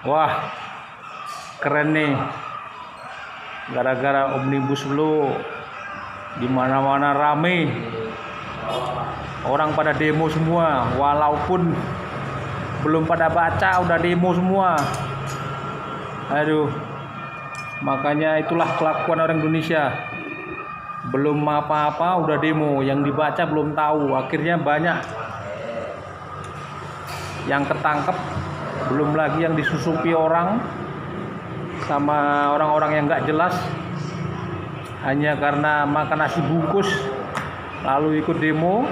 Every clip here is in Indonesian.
Wah, keren nih. Gara-gara Omnibus Law di mana-mana rame. Orang pada demo semua, walaupun belum pada baca udah demo semua. Aduh. Makanya itulah kelakuan orang Indonesia. Belum apa-apa udah demo, yang dibaca belum tahu. Akhirnya banyak yang ketangkep, belum lagi yang disusupi orang sama orang-orang yang nggak jelas hanya karena makan nasi bungkus lalu ikut demo.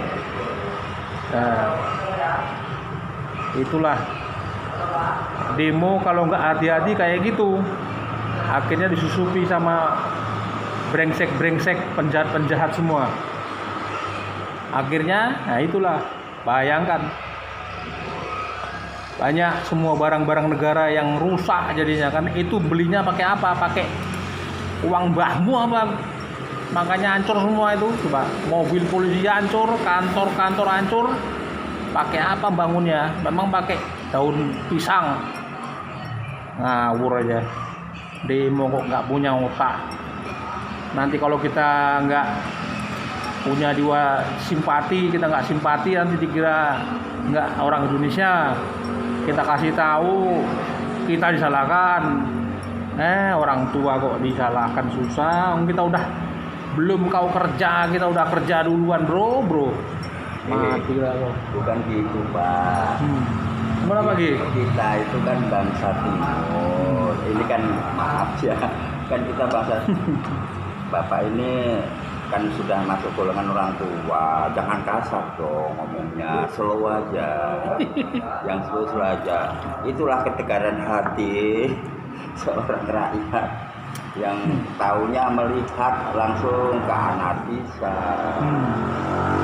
Nah, itulah demo kalau nggak hati-hati kayak gitu, akhirnya disusupi sama brengsek-brengsek, penjahat-penjahat semua. Akhirnya, nah itulah, bayangkan banyak semua barang-barang negara yang rusak jadinya kan. Itu belinya pakai apa? Pakai uang mbahmu apa? Makanya hancur semua itu. Coba mobil polisi hancur, kantor-kantor hancur. Pakai apa bangunnya? Memang pakai daun pisang. Ngawur aja. Demo kok nggak punya otak. Nanti kalau kita nggak punya jiwa simpati, kita nggak simpati, nanti dikira nggak orang Indonesia. Kita kasih tahu kita disalahkan. Orang tua kok disalahkan, susah. Kita udah belum kau kerja, kita udah kerja duluan, bro. Mati lah lo. Bukan gitu, Pak. Gimana lagi? Kita itu kan bangsa timur. Ini kan maaf ya, kan kita bangsa. Bapak ini kan sudah masuk golongan orang tua, jangan kasar dong ngomongnya, slow aja, yang slow aja. Itulah ketegaran hati seorang rakyat yang taunya melihat langsung ke anarkisa,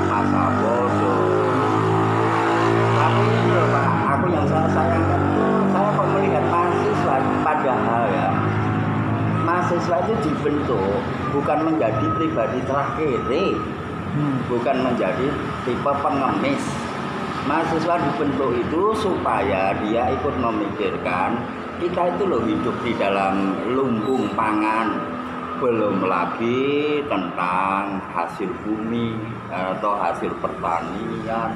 masa bodoh. Tapi ini loh Pak, aku yang saya sayangkan itu, saya kok melihat mahasiswa, padahal ya, mahasiswa itu dibentuk bukan menjadi pribadi terakhir, bukan menjadi tipe pengemis. Mahasiswa dibentuk itu supaya dia ikut memikirkan kita itu loh hidup di dalam lumbung pangan, belum lagi tentang hasil bumi atau hasil pertanian,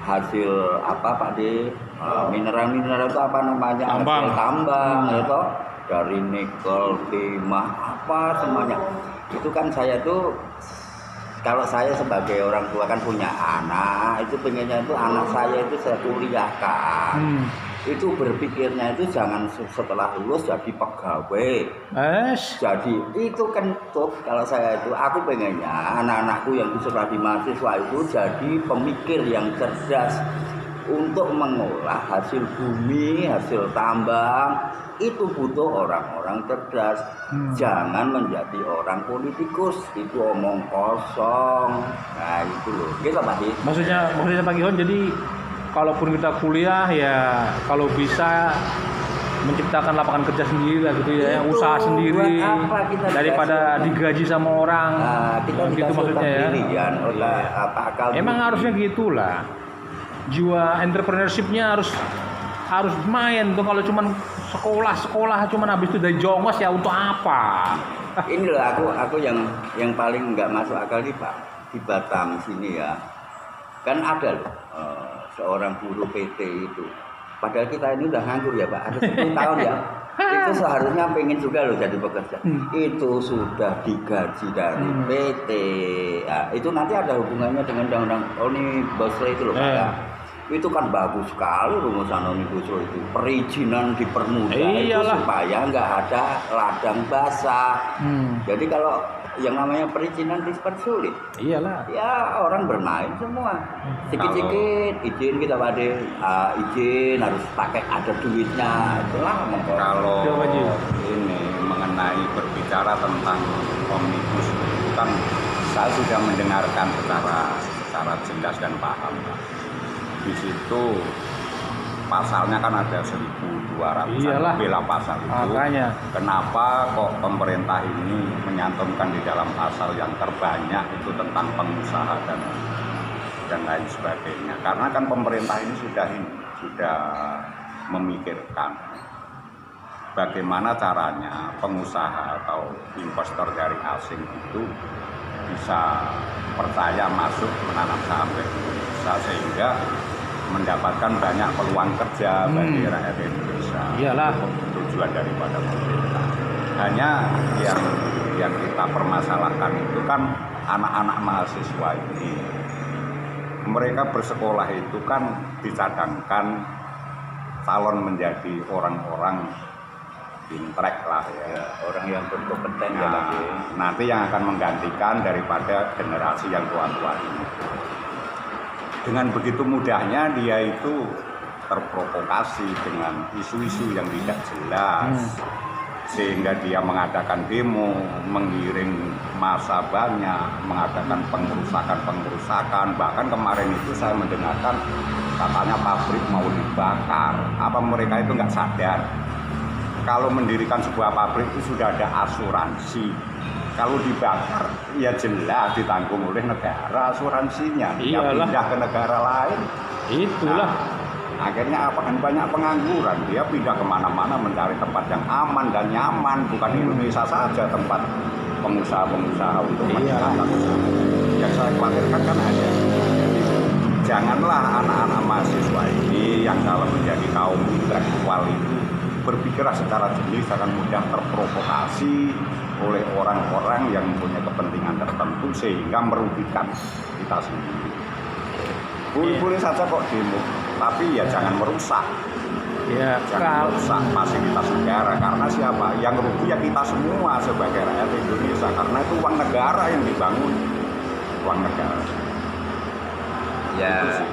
hasil apa Pak De, mineral-mineral itu apa namanya, hasil tambang itu dari nikel, timah, apa semuanya. Itu kan saya tuh, kalau saya sebagai orang tua kan punya anak, itu pengennya itu anak saya itu saya kuliahkan. Itu berpikirnya itu jangan setelah lulus jadi pegawai. Jadi itu kentut. Kalau saya itu, aku pengennya anak-anakku yang sekolah di mahasiswa itu jadi pemikir yang cerdas untuk mengolah hasil bumi, hasil tambang. Itu butuh orang-orang cerdas. Jangan menjadi orang politikus, itu omong kosong. Nah itu loh, gitu Pak Di. Maksudnya Pak Gihon, jadi kalaupun kita kuliah ya kalau bisa menciptakan lapangan kerja sendiri lah gitu ya, itu, usaha sendiri daripada digaji sama orang. Kita gitu maksudnya ya. Emang harusnya gitulah. Jiwa entrepreneurship-nya harus main tuh. Kalau cuman sekolah cuman habis itu dari jongos ya untuk apa? Ini loh aku yang paling nggak masuk akal nih Pak, di Batam sini ya. Kan ada loh seorang buruh PT itu. Padahal kita ini udah nganggur ya Pak, ada 10 tahun ya. Itu seharusnya pengen juga loh jadi pekerja. Itu sudah digaji dari PT. Nah, itu nanti ada hubungannya dengan undang-undang Omnibus Law itu loh Pak ya. Itu kan bagus sekali rumusan Omnibus Law itu. Perizinan dipermudah itu supaya nggak ada ladang basah. Jadi kalau yang namanya perizinan dipersulit. Iyalah. Ya orang bermain semua. Sedikit-sedikit izin kita pada izin harus pakai ada duitnya. Itulah kalau ini mengenai berbicara tentang Omnibus itu kan saya sudah mendengarkan secara jelas dan paham. Di situ pasalnya kan ada 1.200 bela pasal itu. Makanya. Kenapa kok pemerintah ini menyantumkan di dalam pasal yang terbanyak itu tentang pengusaha dan lain sebagainya? Karena kan pemerintah ini sudah memikirkan bagaimana caranya pengusaha atau investor dari asing itu bisa percaya masuk menanam saham ke Indonesia sehingga mendapatkan banyak peluang kerja bagi rakyat Indonesia. Iyalah. Tujuan daripada pemerintah. Hanya yang kita permasalahkan itu kan anak-anak mahasiswa ini. Mereka bersekolah itu kan dicadangkan calon menjadi orang-orang intelek lah ya, orang yang berkompeten ya nah, lagi. nanti yang akan menggantikan daripada generasi yang tua-tua ini. Dengan begitu mudahnya dia itu terprovokasi dengan isu-isu yang tidak jelas, sehingga dia mengadakan demo, menggiring massa banyak, mengadakan pengerusakan. Bahkan kemarin itu saya mendengarkan katanya pabrik mau dibakar. Apa mereka itu nggak sadar? Kalau mendirikan sebuah pabrik itu sudah ada asuransi. Kalau dibakar, ya jelas ditanggung oleh negara asuransinya. Dia Iyalah. pindah ke negara lain. Itulah. Nah, akhirnya apa kan banyak pengangguran. Dia pindah kemana-mana mencari tempat yang aman dan nyaman. Bukan Indonesia saja tempat pengusaha-pengusaha untuk meningkatkan usaha. Yang saya khawatirkan kan ada. Jadi, janganlah anak-anak mahasiswa ini yang kalau menjadi kaum intelektual itu berpikirlah secara jernih, akan mudah terprovokasi oleh orang-orang yang punya kepentingan tertentu sehingga merugikan kita sendiri. Boleh-boleh saja kok demo, tapi ya jangan merusak. Ya, Jangan merusak fasilitas negara, karena siapa? Yang rugi ya kita semua sebagai rakyat Indonesia, karena itu uang negara yang dibangun, uang negara. Ya, Itu sih.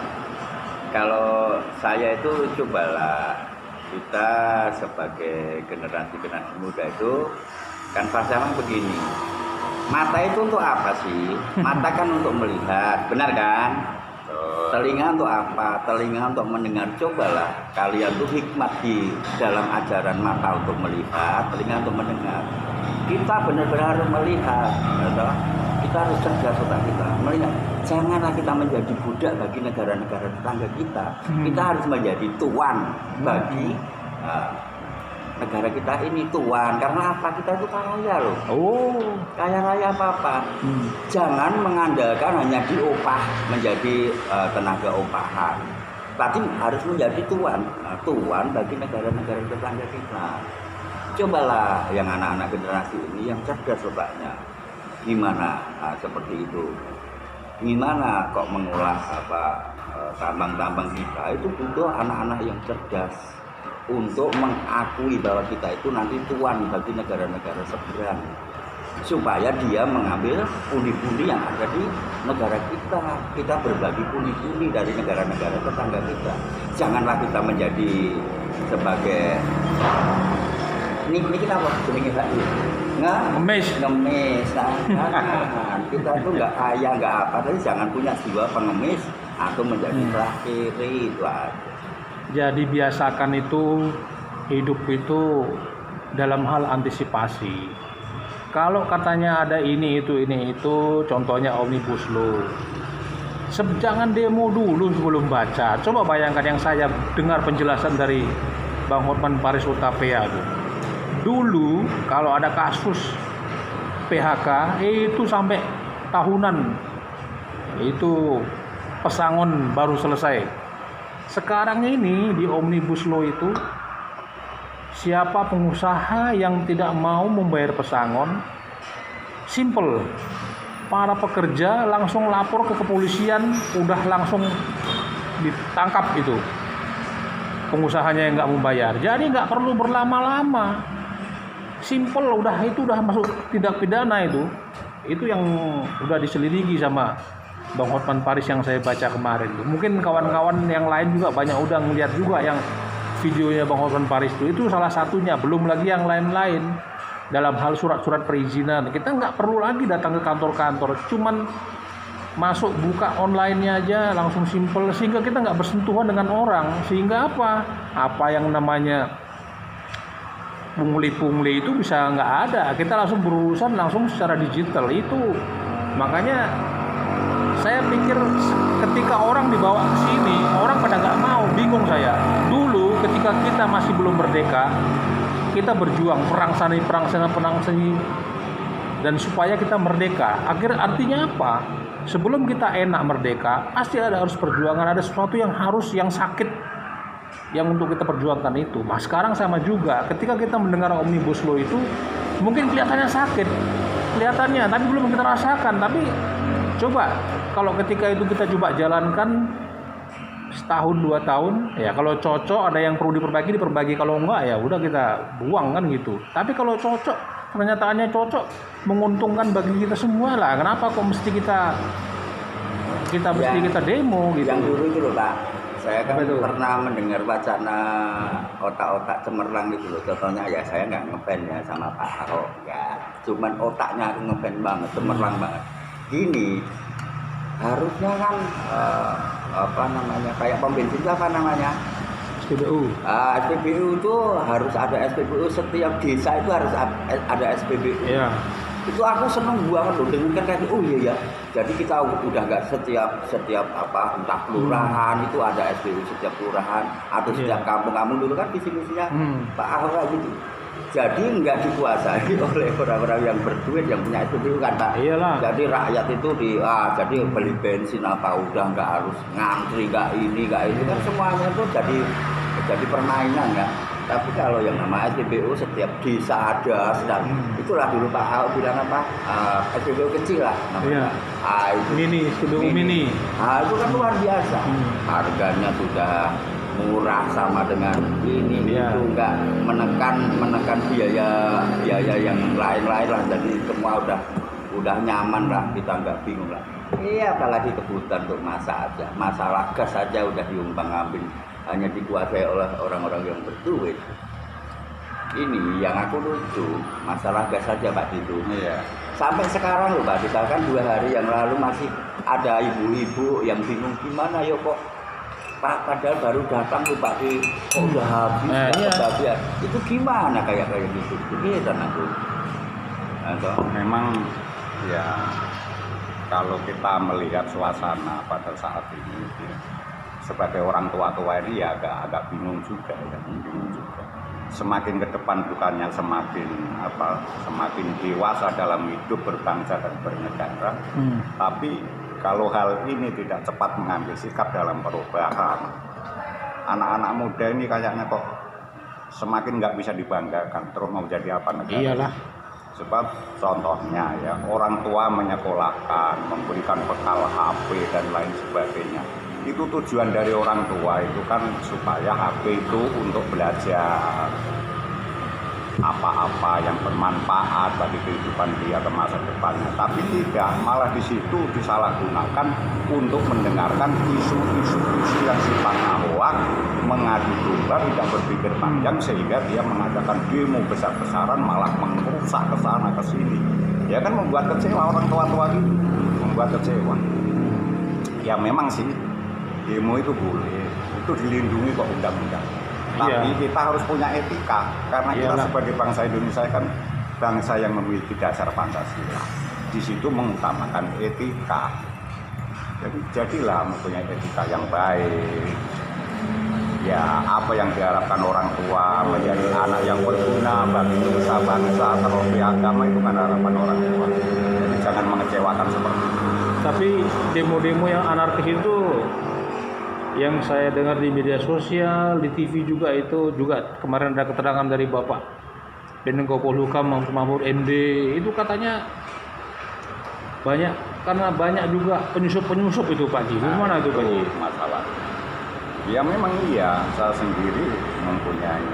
kalau saya itu cobalah kita sebagai generasi muda itu kan falsafah begini. Mata itu untuk apa sih? Mata kan untuk melihat, benar kan? Telinga untuk apa? Telinga untuk mendengar. Cobalah kalian tuh hikmat di dalam ajaran mata untuk melihat, telinga untuk mendengar. Kita benar-benar harus melihat, gitu. Kita harus cerdas otak kita melihat. Janganlah kita menjadi budak bagi negara-negara tetangga kita. Kita harus menjadi tuan bagi negara kita ini, tuan. Karena apa? Kita itu kaya loh. Oh. Kaya raya apa-apa. Jangan mengandalkan hanya diupah menjadi tenaga upahan. Tapi harus menjadi tuan. Tuan bagi negara-negara tetangga kita. Cobalah yang anak-anak generasi ini yang cerdas otaknya. Gimana seperti itu? Gimana kok mengolah tambang-tambang kita? Itu butuh anak-anak yang cerdas untuk mengakui bahwa kita itu nanti tuan bagi negara-negara seberang, supaya dia mengambil pundi-pundi yang ada di negara kita. Kita berbagi pundi-pundi dari negara-negara tetangga kita. Janganlah kita menjadi sebagai ini kita apa? Jenenge lagi Ngemis. ngemis. Nah, kita itu nggak kaya nggak apa, tapi jangan punya jiwa pengemis atau menjadi terakhiri itu aja. Jadi biasakan itu hidup itu dalam hal antisipasi. Kalau katanya ada ini itu, contohnya Omnibus Law. Jangan demo dulu sebelum baca. Coba bayangkan yang saya dengar penjelasan dari Bang Hotman Paris Hutapea tuh. Dulu kalau ada kasus PHK itu sampai tahunan. Itu pesangon baru selesai. Sekarang ini di Omnibus Law itu siapa pengusaha yang tidak mau membayar pesangon, simple, para pekerja langsung lapor ke kepolisian, udah langsung ditangkap itu pengusahanya yang nggak membayar. Jadi nggak perlu berlama-lama, simple, udah masuk tindak pidana itu yang udah diselidiki sama Bang Hotman Paris yang saya baca kemarin tuh. Mungkin kawan-kawan yang lain juga banyak udah ngeliat juga yang videonya Bang Hotman Paris itu salah satunya. Belum lagi yang lain-lain dalam hal surat-surat perizinan. Kita nggak perlu lagi datang ke kantor-kantor, cuman masuk buka online-nya aja langsung simple, sehingga kita nggak bersentuhan dengan orang. Sehingga apa yang namanya pungli-pungli itu bisa nggak ada. Kita langsung berurusan langsung secara digital itu. Makanya saya pikir ketika orang dibawa ke sini, orang pada nggak mau, bingung saya. Dulu ketika ketika kita masih belum merdeka, kita berjuang perang sana sini dan supaya kita merdeka. Artinya apa? Sebelum kita enak merdeka, pasti harus perjuangan, ada sesuatu yang sakit yang untuk kita perjuangkan itu. Nah, sekarang sama juga. Ketika kita mendengar Omnibus Law itu mungkin kelihatannya sakit, tapi belum kita rasakan. Tapi coba kalau ketika itu kita coba jalankan setahun 2 tahun, ya kalau cocok ada yang perlu diperbaiki, kalau enggak ya udah kita buang kan gitu. Tapi kalau cocok, pernyataannya cocok, menguntungkan bagi kita semua lah. Kenapa kok mesti kita demo gitu? Yang dulu itu loh Pak, saya kan pernah mendengar wacana otak-otak cemerlang gitu loh. Contohnya ya saya nggak ngefans ya sama Pak Ahok, ya cuman otaknya aku ngefans banget, cemerlang banget. Gini, harusnya kan kayak pom bensin itu apa namanya? SPBU. SPBU itu harus ada SPBU, setiap desa itu harus ada SPBU. Iya. Itu aku seneng banget loh dengar kayak oh iya ya. Jadi kita udah nggak setiap entah kelurahan itu ada SPBU setiap kelurahan atau setiap kampung dulu kan visi-misinya Pak Ahok kayak gitu. Jadi nggak dikuasai oleh orang-orang yang berduit yang punya SPBU kan Pak. Iyalah. Jadi rakyat itu jadi beli bensin apa udah nggak harus ngantri, nggak ini kan semuanya itu jadi permainan ya. Tapi kalau yang nama SPBU setiap desa ada, itulah dulu Pak Ahok bilang apa? SPBU kecil lah namanya. Mini, SPBU mini. Itu kan luar biasa. Harganya sudah murah sama dengan ini itu enggak menekan biaya yang lain-lain lah. Jadi semua udah nyaman lah, kita enggak bingung lah. Iya, apalagi kebutuhan untuk masalah gas saja udah diumbang-ambing, hanya dikuasai oleh orang-orang yang berduit. Ini yang aku lucu, masalah gas saja Pak Ditu. Iya. Sampai sekarang loh Pak, misalkan 2 hari yang lalu masih ada ibu-ibu yang bingung gimana ya kok Pak, padahal baru datang tuh Pak, kok udah habis, itu gimana kayak gitu? Begitu aku. Memang ya kalau kita melihat suasana pada saat ini, sebagai orang tua ini ya agak bingung juga ya, Semakin ke depan bukannya semakin dewasa dalam hidup berbangsa dan bernegara, tapi kalau hal ini tidak cepat mengambil sikap dalam perubahan, anak-anak muda ini kayaknya kok semakin nggak bisa dibanggakan, terus mau jadi apa negara? Iyalah. Sebab contohnya ya, orang tua menyekolahkan, memberikan bekal HP dan lain sebagainya. Itu tujuan dari orang tua itu kan supaya HP itu untuk belajar apa-apa yang bermanfaat bagi kehidupan dia ke masa depannya. Tapi tidak, malah di situ disalahgunakan untuk mendengarkan isu-isu yang sifatnya hoak, mengadu domba, tidak berpikir panjang, sehingga dia mengadakan demo besar-besaran, malah merusak ke sana ke sini. Ya kan membuat kecewa orang tua-tua gitu, membuat kecewa. Ya memang sih demo itu boleh, itu dilindungi kok undang-undang. Tapi kita harus punya etika, karena kita sebagai bangsa Indonesia kan bangsa yang memiliki dasar Pancasila. Di situ mengutamakan etika. Jadi jadilah mempunyai etika yang baik. Ya apa yang diharapkan orang tua menjadi anak yang berguna bagi bangsa, terlebih agama, itu kan harapan orang tua. Jadi jangan mengecewakan seperti itu. Tapi demo-demo yang anarkis itu yang saya dengar di media sosial, di TV juga kemarin ada keterangan dari Bapak Menko Polhukam Mahfud MD, itu katanya banyak juga penyusup itu Pak Ji. Gimana itu Pak Ji? Masalah. Ya memang iya, saya sendiri mempunyai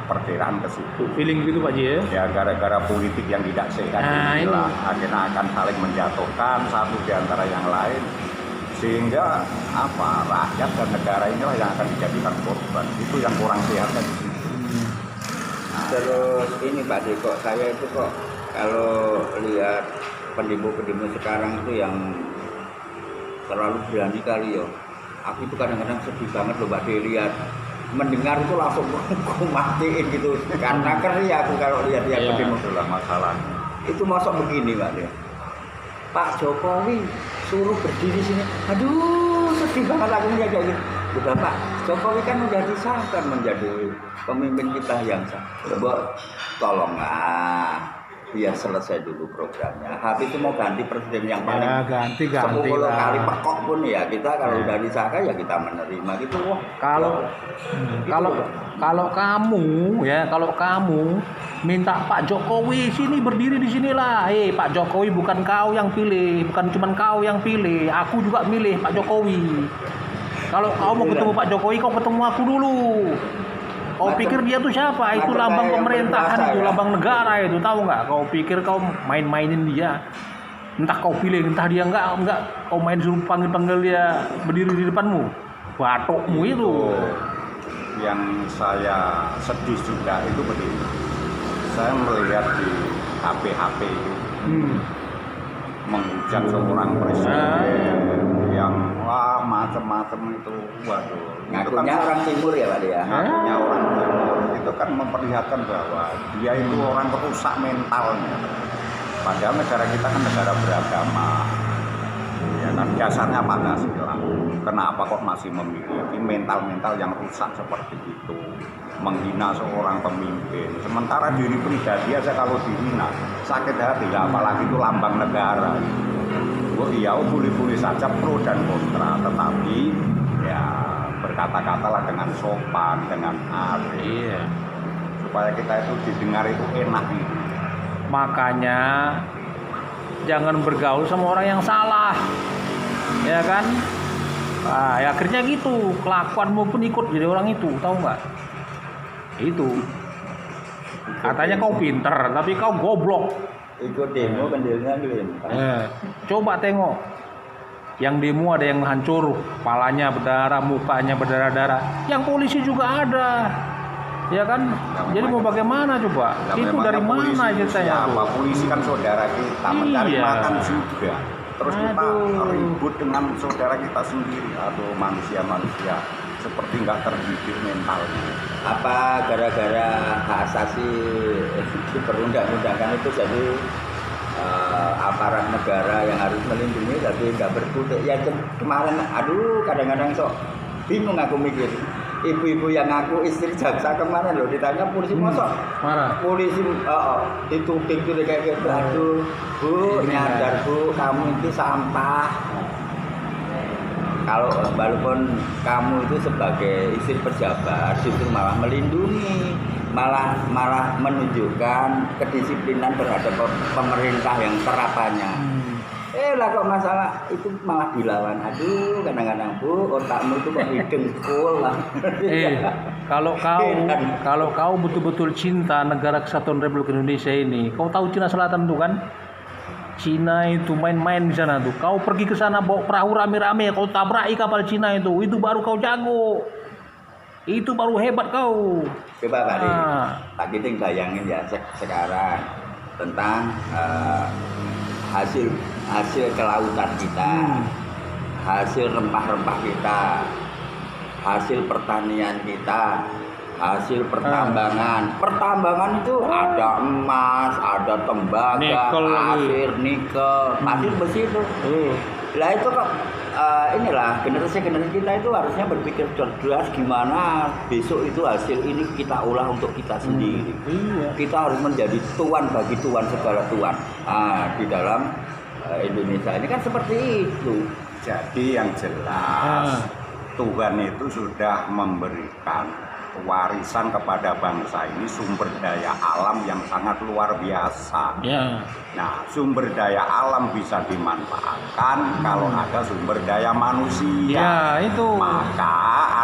perkiraan ke situ. Feeling gitu Pak Ji ya? Ya gara-gara politik yang tidak sehat inilah akhirnya akan saling menjatuhkan satu di antara yang lain. Sehingga rakyat dan negara inilah yang akan dijadikan korban. Itu yang kurang sehatnya di situ. Terus ini Pak Deko, saya itu kok kalau lihat pendemo-pendemo sekarang itu yang terlalu berani kali ya. Aku itu kadang-kadang sedih banget loh Pak De, lihat mendengar itu langsung aku matiin gitu. Karena keri aku kalau lihat pendemo. Itulah masalah. Itu masuk begini Pak De, Pak Jokowi suruh berdiri sini, aduh sedih banget aku lihat kayak gitu. Bapak Jokowi kan udah disahkan menjadi pemimpin kita yang sah. Coba tolonglah biar selesai dulu programnya. Habis itu mau ganti presiden yang paling Ya, ganti 10 lah. kali pekok pun ya kita kalau udah disahkan ya kita menerima gitu. Wah, Kalau gitu kalau loh. kalau kamu minta Pak Jokowi sini berdiri di sinilah. Pak Jokowi bukan kau yang pilih, bukan cuma kau yang pilih, aku juga milih Pak Jokowi. Kalau kau mau ketemu Pak Jokowi, kau ketemu aku dulu. Kau pikir dia tuh siapa? Itu macam lambang kayak yang pemerintahan, berkuasa, itu ya. lambang negara itu, tahu nggak? Kau pikir kau main-mainin dia? Entah kau pilih, entah dia enggak, kau main suruh panggil dia berdiri di depanmu. Batukmu itu. Yang saya sedih juga itu begini. Saya melihat di HP itu menghujat seorang presiden yang wah macam-macam itu, waduh. Itu kan Ngakunya orang timur ya Pak ya. ngakunya orang timur. Itu kan memperlihatkan bahwa dia itu orang rusak mentalnya. Padahal negara kita kan negara beragama. Ya kan dasarnya Pancasila. Kenapa kok masih memiliki mental-mental yang rusak seperti itu? Menghina seorang pemimpin. Sementara diri pribadi aja kalau dihina sakit hati, apalagi itu lambang negara. Oh iya, boleh-boleh saja pro dan kontra, tetapi ya berkata-katalah dengan sopan, dengan arif. Iya. Supaya kita itu didengar itu enak gitu. Makanya jangan bergaul sama orang yang salah, ya kan? Nah, ya akhirnya gitu, kelakuanmu pun ikut jadi orang itu, tahu nggak? Itu katanya kau pinter, tapi kau goblok. Ikut demo pendirian Glenn. Coba tengok, yang demo ada yang hancur, kepalanya berdarah, mukanya berdarah-darah. Yang polisi juga ada, ya kan? Jadi mau bagaimana coba? Ya, Itu dari memangnya mana polisi itu ceritanya? siapa? Polisi kan saudara kita, mencari Iya. makan juga. Terus kita Aduh. ribut dengan saudara kita sendiri. Aduh, manusia-manusia seperti nggak terdidik mentalnya. Apa gara-gara hak asasi di perundang-undangan itu jadi aparat negara yang harus melindungi tapi nggak berkutik ya kemarin aduh kadang-kadang sok bingung aku mikir ibu-ibu yang ngaku istri jaksa kemarin loh ditanya polisi mosok Marah. polisi dituding tuh kayak gitu aduh bu nyadar bu kamu itu sampah. Kalau walaupun kamu itu sebagai istri pejabat justru malah melindungi, malah menunjukkan kedisiplinan terhadap pemerintah yang terapannya. Lah kok masalah itu malah dilawan. Aduh, kadang-kadang bu otakmu itu kok dengkul lah. Kalau kau betul-betul cinta negara kesatuan Republik Indonesia ini, kau tahu Cina Selatan tuh kan? Cina itu main-main di sana tuh. Kau pergi ke sana bawa perahu rame-rame, kau tabraki kapal Cina itu baru kau jago. Itu baru hebat kau. Coba Pak Giting bayangin ya sekarang tentang hasil kelautan kita, hasil rempah-rempah kita, hasil pertanian kita, hasil pertambangan. Pertambangan itu ada emas, ada tembaga, Nikel, nikel, pasir besi itu. Lah itu kok inilah generasi kita itu harusnya berpikir cerdas gimana besok itu hasil ini kita olah untuk kita sendiri. Kita harus menjadi tuan bagi tuan segala tuan. Di dalam Indonesia ini kan seperti itu. Jadi yang jelas Tuhan itu sudah memberikan warisan kepada bangsa ini sumber daya alam yang sangat luar biasa. Nah, sumber daya alam bisa dimanfaatkan kalau ada sumber daya manusia. Ya, itu. Maka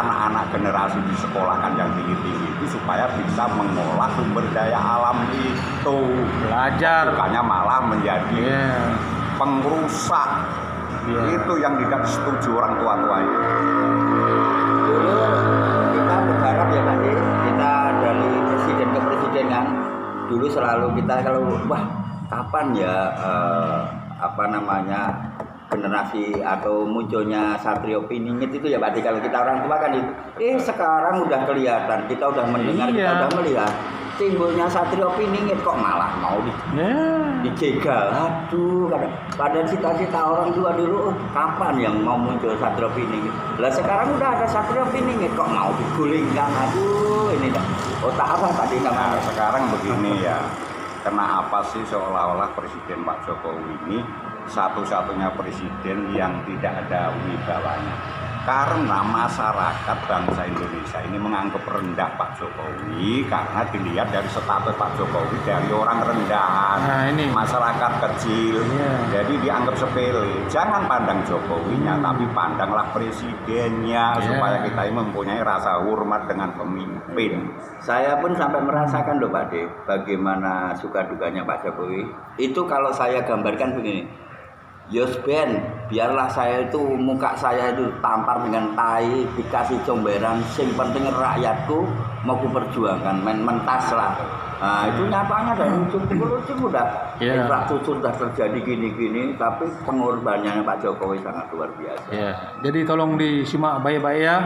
anak-anak generasi disekolahkan yang tinggi-tinggi itu supaya bisa mengolah sumber daya alam itu. Belajar. Bukannya malah menjadi pengrusak. Itu yang tidak setuju orang tua-tua itu. Dulu kita berharap ya Pak, kita dari presiden ke presiden kan dulu selalu kita kalau wah kapan ya generasi atau munculnya Satrio Piningit itu ya Pak, kalau kita orang tua kan itu sekarang udah kelihatan, kita udah mendengar, kita udah melihat timbulnya Satrio Piningit kok malah mau dijegal. Aduh, padahal cita-cita orang tua dulu kapan yang mau muncul Satrio Piningit. Lah sekarang udah ada Satrio Piningit kok mau digulingkan. Aduh, ini dah. Otak apa tadi namanya? Sekarang begini ya. Kenapa sih seolah-olah Presiden Pak Jokowi ini satu-satunya presiden yang tidak ada wibawanya? Karena masyarakat bangsa Indonesia ini menganggap rendah Pak Jokowi karena dilihat dari status Pak Jokowi dari orang rendahan, masyarakat kecil, jadi dianggap sepele. Jangan pandang Jokowinya, tapi pandanglah presidennya supaya kita ini mempunyai rasa hormat dengan pemimpin. Saya pun sampai merasakan loh Pak De, bagaimana suka dukanya Pak Jokowi. Itu kalau saya gambarkan begini. Yosben, biarlah saya itu muka saya itu tampar dengan tai, dikasih comberan, sing penting rakyatku mau kuperjuangkan, mentas lah. Nah itu nyatanya dari ujung udah infrastruktur sudah terjadi gini-gini, tapi pengorbanannya Pak Jokowi sangat luar biasa. Jadi tolong disimak baik-baik ya.